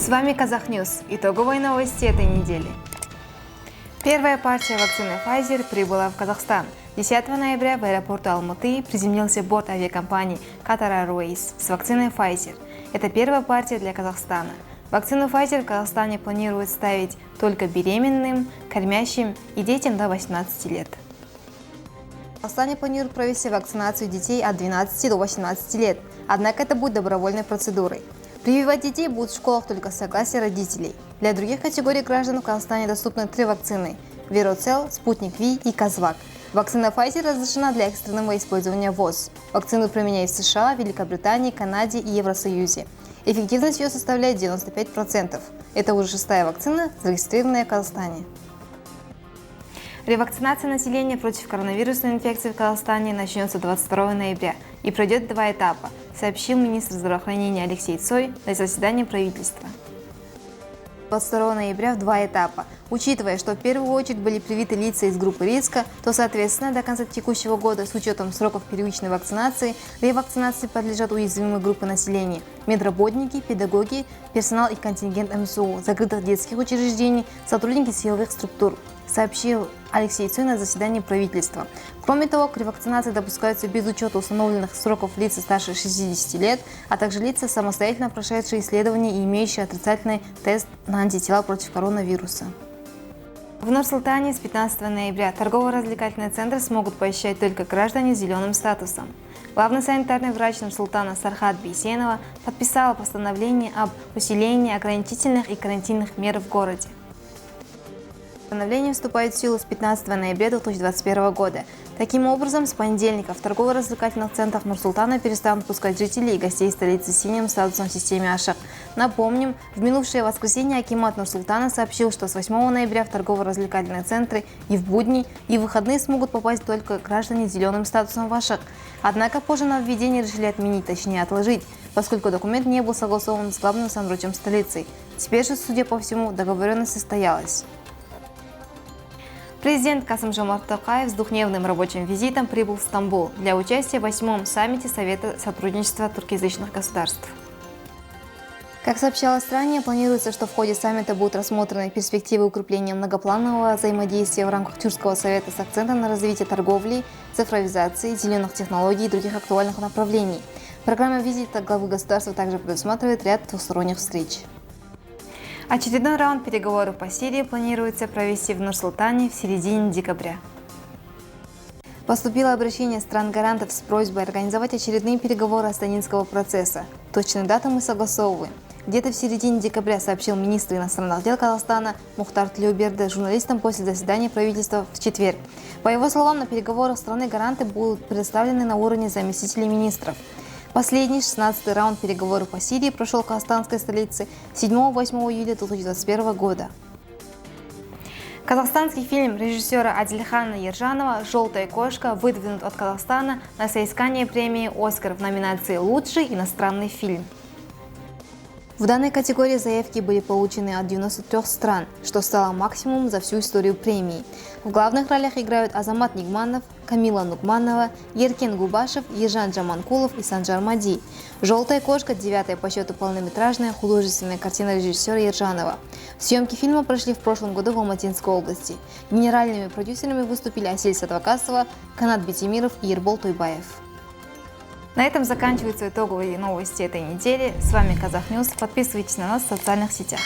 С вами Казахньюз. Итоговые новости этой недели. Первая партия вакцины Pfizer прибыла в Казахстан. 10 ноября в аэропорту Алматы приземлился борт авиакомпании Qatar Airways с вакциной Pfizer. Это первая партия для Казахстана. Вакцину Pfizer в Казахстане планируют ставить только беременным, кормящим и детям до 18 лет. В Казахстане планируют провести вакцинацию детей от 12 до 18 лет, однако это будет добровольной процедурой. Прививать детей будут в школах только с согласия родителей. Для других категорий граждан в Казахстане доступны 3 вакцины – Вероцел, Спутник Ви и Казвак. Вакцина Pfizer разрешена для экстренного использования ВОЗ. Вакцину применяют в США, Великобритании, Канаде и Евросоюзе. Эффективность ее составляет 95%. Это уже 6-я вакцина, зарегистрированная в Казахстане. Ревакцинация населения против коронавирусной инфекции в Казахстане начнется 22 ноября и пройдет 2 этапа, сообщил министр здравоохранения Алексей Цой на заседании правительства. 22 ноября в 2 этапа. Учитывая, что в первую очередь были привиты лица из группы риска, то, соответственно, до конца текущего года с учетом сроков первичной вакцинации, ревакцинации подлежат уязвимые группы населения – медработники, педагоги, персонал и контингент МСУ, закрытых детских учреждений, сотрудники силовых структур, сообщил Алексей Цой на заседании правительства. Кроме того, к ревакцинации допускаются без учета установленных сроков лица старше 60 лет, а также лица, самостоятельно прошедшие исследования и имеющие отрицательный тест на антитела против коронавируса. В Нур-Султане с 15 ноября торгово-развлекательные центры смогут посещать только граждане с зеленым статусом. Главный санитарный врач Нур-Султана Сархат Бейсенова подписала постановление об усилении ограничительных и карантинных мер в городе. Постановление вступает в силу с 15 ноября 2021 года. Таким образом, с понедельника в торгово-развлекательных центрах Нур-Султана перестанут пускать жителей и гостей столицы с синим статусом в системе АШАК. Напомним, в минувшее воскресенье акимат Нур-Султана сообщил, что с 8 ноября в торгово-развлекательные центры и в будни, и в выходные смогут попасть только граждане с зеленым статусом в АШАК. Однако позже нововведение решили отменить, точнее отложить, поскольку документ не был согласован с главным санврачом столицы. Теперь же, судя по всему, договоренность состоялась. Президент Касым-Жомарт Токаев с двухдневным рабочим визитом прибыл в Стамбул для участия в 8-м саммите Совета сотрудничества туркоязычных государств. Как сообщалось ранее, планируется, что в ходе саммита будут рассмотрены перспективы укрепления многопланового взаимодействия в рамках Тюркского совета с акцентом на развитие торговли, цифровизации, зеленых технологий и других актуальных направлений. Программа визита главы государства также предусматривает ряд двусторонних встреч. Очередной раунд переговоров по Сирии планируется провести в Нур-Султане в середине декабря. Поступило обращение стран-гарантов с просьбой организовать очередные переговоры Астанинского процесса. Точные даты мы согласовываем. Где-то в середине декабря, сообщил министр иностранных дел Казахстана Мухтар Тлеуберді журналистам после заседания правительства в четверг. По его словам, на переговорах страны-гаранты будут представлены на уровне заместителей министров. Последний, 16-й раунд переговоров по Сирии прошел в казахстанской столице 7-8 июля 2021 года. Казахстанский фильм режиссера Адильхана Ержанова «Желтая кошка» выдвинут от Казахстана на соискание премии «Оскар» в номинации «Лучший иностранный фильм». В данной категории заявки были получены от 93 стран, что стало максимумом за всю историю премии. В главных ролях играют Азамат Нигманов, Камила Нугманова, Еркен Губашев, Ержан Джаманкулов и Санжар Мади. «Желтая кошка» – 9-я по счету полнометражная художественная картина режиссера Ержанова. Съемки фильма прошли в прошлом году в Алматинской области. Генеральными продюсерами выступили Асель Садвакасова, Канат Бетимиров и Ербол Тойбаев. На этом заканчиваются итоговые новости этой недели. С вами Казахньюз. Подписывайтесь на нас в социальных сетях.